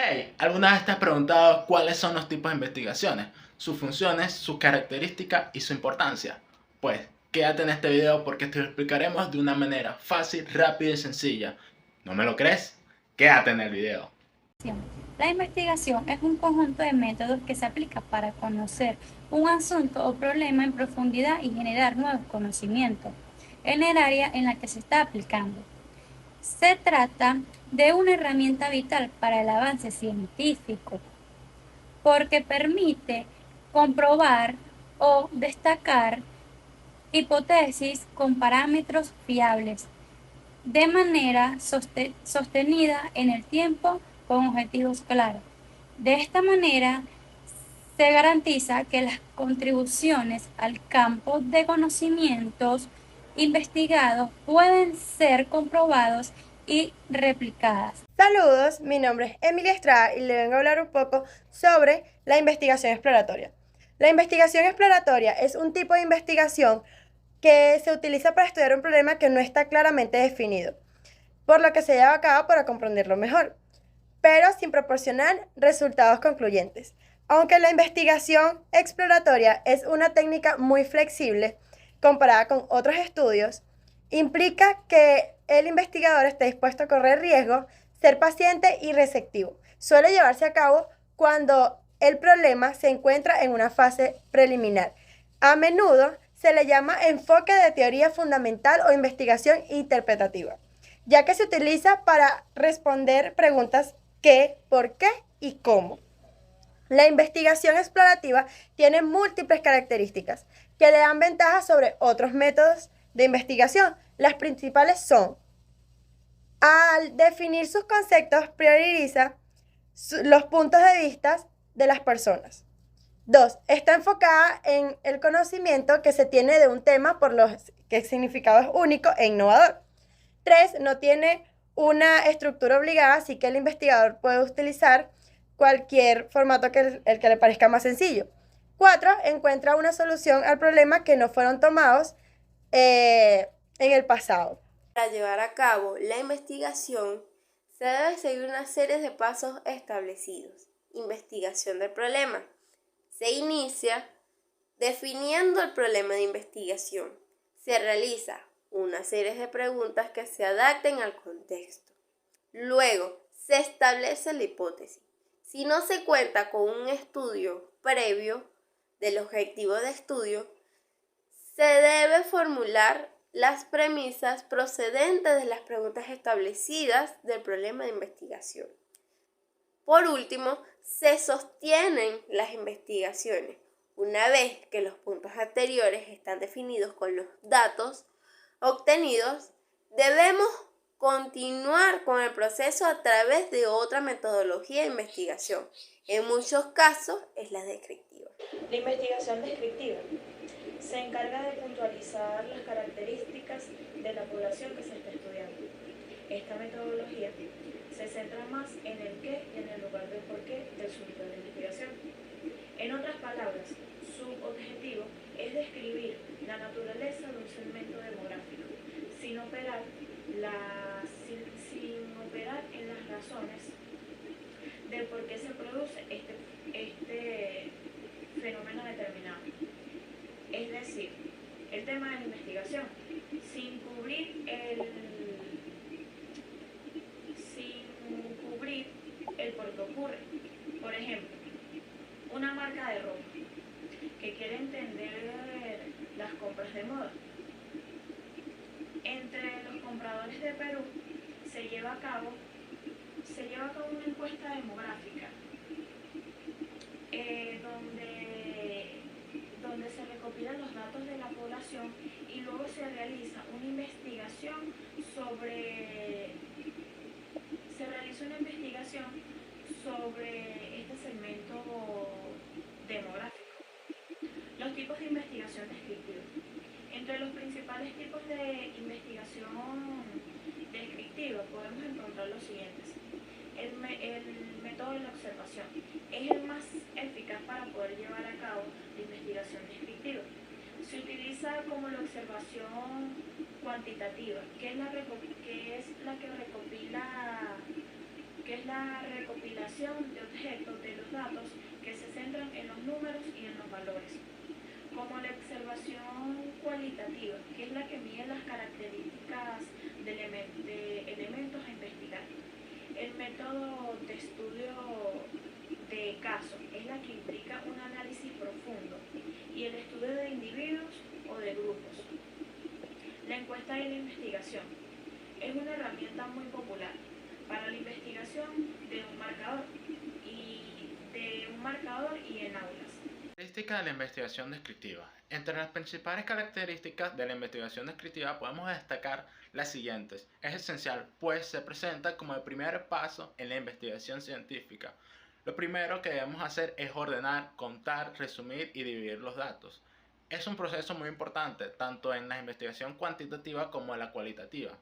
Hey, ¿alguna vez te has preguntado cuáles son los tipos de investigaciones, sus funciones, sus características y su importancia? Pues quédate en este video porque te lo explicaremos de una manera fácil, rápida y sencilla. ¿No me lo crees? Quédate en el video. La investigación es un conjunto de métodos que se aplica para conocer un asunto o problema en profundidad y generar nuevos conocimientos en el área en la que se está aplicando. Se trata de una herramienta vital para el avance científico porque permite comprobar o destacar hipótesis con parámetros fiables de manera sostenida en el tiempo con objetivos claros. De esta manera, se garantiza que las contribuciones al campo de conocimientos investigados pueden ser comprobados y replicadas. Saludos, mi nombre es Emilia Estrada y le vengo a hablar un poco sobre la investigación exploratoria. La investigación exploratoria es un tipo de investigación que se utiliza para estudiar un problema que no está claramente definido, por lo que se lleva a cabo para comprenderlo mejor, pero sin proporcionar resultados concluyentes. Aunque la investigación exploratoria es una técnica muy flexible comparada con otros estudios, implica que el investigador esté dispuesto a correr riesgos, ser paciente y receptivo. Suele llevarse a cabo cuando el problema se encuentra en una fase preliminar. A menudo se le llama enfoque de teoría fundamental o investigación interpretativa, ya que se utiliza para responder preguntas qué, por qué y cómo. La investigación explorativa tiene múltiples características que le dan ventajas sobre otros métodos de investigación. Las principales son: al definir sus conceptos, prioriza los puntos de vista de las personas. 2. Está enfocada en el conocimiento que se tiene de un tema, por lo que el significado es único e innovador. 3. No tiene una estructura obligada, así que el investigador puede utilizar cualquier formato que el que le parezca más sencillo. 4. Encuentra una solución al problema que no fueron tomados en el pasado. Para llevar a cabo la investigación, se debe seguir una serie de pasos establecidos. Investigación del problema. Se inicia definiendo el problema de investigación. Se realiza una serie de preguntas que se adapten al contexto. Luego, se establece la hipótesis. Si no se cuenta con un estudio previo del objetivo de estudio, se debe formular las premisas procedentes de las preguntas establecidas del problema de investigación. Por último, se sostienen las investigaciones. Una vez que los puntos anteriores están definidos con los datos obtenidos, debemos continuar con el proceso a través de otra metodología de investigación. En muchos casos es la descriptiva. La investigación descriptiva se encarga de puntualizar las características de la población que se está estudiando. Esta metodología se centra más en el qué y en el lugar del porqué del sujeto de la investigación. En otras palabras, su objetivo es describir la naturaleza de un segmento demográfico, sin operar en las razones del por qué se produce este fenómeno determinado. Es decir, el tema de la investigación, sin cubrir el por qué ocurre. Por ejemplo, una marca de ropa que quiere entender las compras de moda. Entre los compradores de Perú se lleva a cabo una encuesta demográfica donde se recopilan los datos de la población y luego se realiza una investigación sobre este segmento demográfico. Los tipos de investigación descriptiva. Entre los principales tipos de investigación descriptiva podemos encontrar los siguientes. El método de la observación es el más eficaz para poder llevar a cabo la investigación descriptiva. Se utiliza como la observación cuantitativa, que es la que que es la recopilación de objetos de los datos que se centran en los números y en los valores, como la observación cualitativa, que es la que mide las características de elementos a investigar. El método de estudio de caso es la que implica un análisis profundo, y el estudio de individuos o de grupos. La encuesta y la investigación es una herramienta muy popular para la investigación de un marcador y en aulas. Características de la investigación descriptiva. Entre las principales características de la investigación descriptiva podemos destacar las siguientes. Es esencial, pues se presenta como el primer paso en la investigación científica. Lo primero que debemos hacer es ordenar, contar, resumir y dividir los datos. Es un proceso muy importante, tanto en la investigación cuantitativa como en la cualitativa.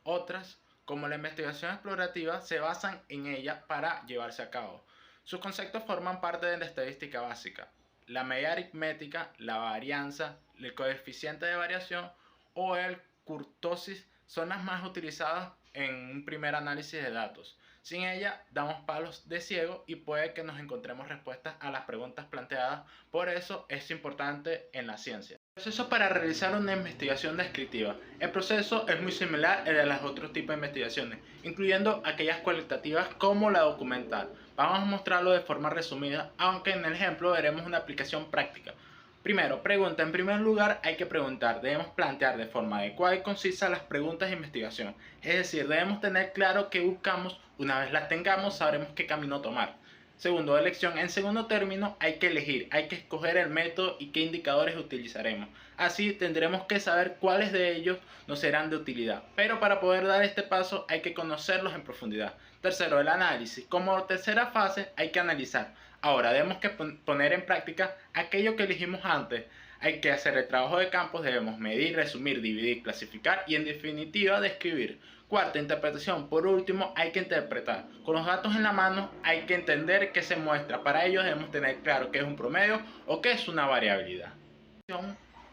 Otras, como la investigación explorativa, se basan en ella para llevarse a cabo. Sus conceptos forman parte de la estadística básica, la media aritmética, la varianza, el coeficiente de variación o el kurtosis son las más utilizadas en un primer análisis de datos. Sin ella damos palos de ciego y puede que nos encontremos respuestas a las preguntas planteadas, por eso es importante en la ciencia. Proceso para realizar una investigación descriptiva. El proceso es muy similar al de los otros tipos de investigaciones, incluyendo aquellas cualitativas como la documental. Vamos a mostrarlo de forma resumida, aunque en el ejemplo veremos una aplicación práctica. Primero, pregunta. En primer lugar, hay que preguntar. Debemos plantear de forma adecuada y concisa las preguntas de investigación. Es decir, debemos tener claro qué buscamos. Una vez las tengamos, sabremos qué camino tomar. Segundo, elección. En segundo término, hay que elegir, hay que escoger el método y qué indicadores utilizaremos. Así tendremos que saber cuáles de ellos nos serán de utilidad. Pero para poder dar este paso hay que conocerlos en profundidad. Tercero, el análisis. Como tercera fase hay que analizar. Ahora debemos que poner en práctica aquello que elegimos antes. Hay que hacer el trabajo de campo, debemos medir, resumir, dividir, clasificar y en definitiva describir. Cuarta, interpretación. Por último, hay que interpretar. Con los datos en la mano hay que entender qué se muestra. Para ello debemos tener claro qué es un promedio o qué es una variabilidad.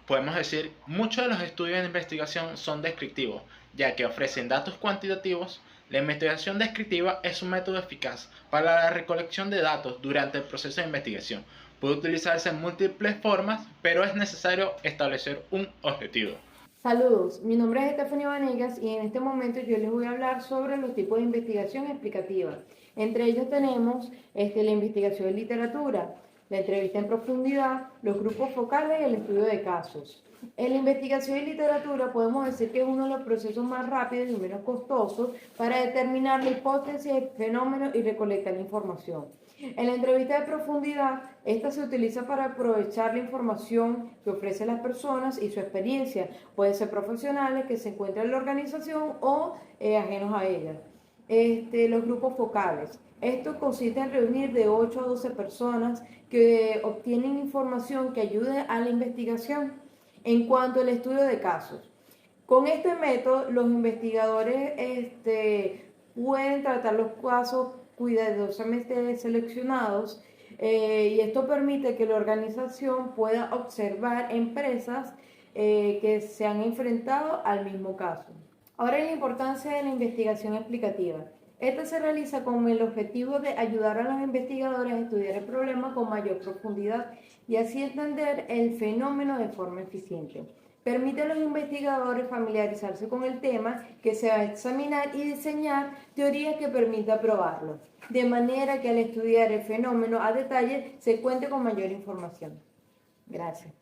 Podemos decir, muchos de los estudios de investigación son descriptivos, ya que ofrecen datos cuantitativos. La investigación descriptiva es un método eficaz para la recolección de datos durante el proceso de investigación. Puede utilizarse en múltiples formas, pero es necesario establecer un objetivo. Saludos, mi nombre es Estefanía Vanegas y en este momento yo les voy a hablar sobre los tipos de investigación explicativa. Entre ellos tenemos la investigación en literatura, la entrevista en profundidad, los grupos focales y el estudio de casos. En la investigación en literatura podemos decir que es uno de los procesos más rápidos y menos costosos para determinar la hipótesis, el fenómeno y recolectar la información. En la entrevista de profundidad, esta se utiliza para aprovechar la información que ofrecen las personas y su experiencia. Pueden ser profesionales que se encuentran en la organización o ajenos a ella. Los grupos focales. Esto consiste en reunir de 8 a 12 personas que obtienen información que ayude a la investigación. En cuanto al estudio de casos, con este método los investigadores pueden tratar los casos cuidadosamente seleccionados y esto permite que la organización pueda observar empresas que se han enfrentado al mismo caso. Ahora, la importancia de la investigación explicativa. Esta se realiza con el objetivo de ayudar a los investigadores a estudiar el problema con mayor profundidad y así entender el fenómeno de forma eficiente. Permite a los investigadores familiarizarse con el tema que se va a examinar y diseñar teorías que permitan probarlo, de manera que al estudiar el fenómeno a detalle se cuente con mayor información. Gracias.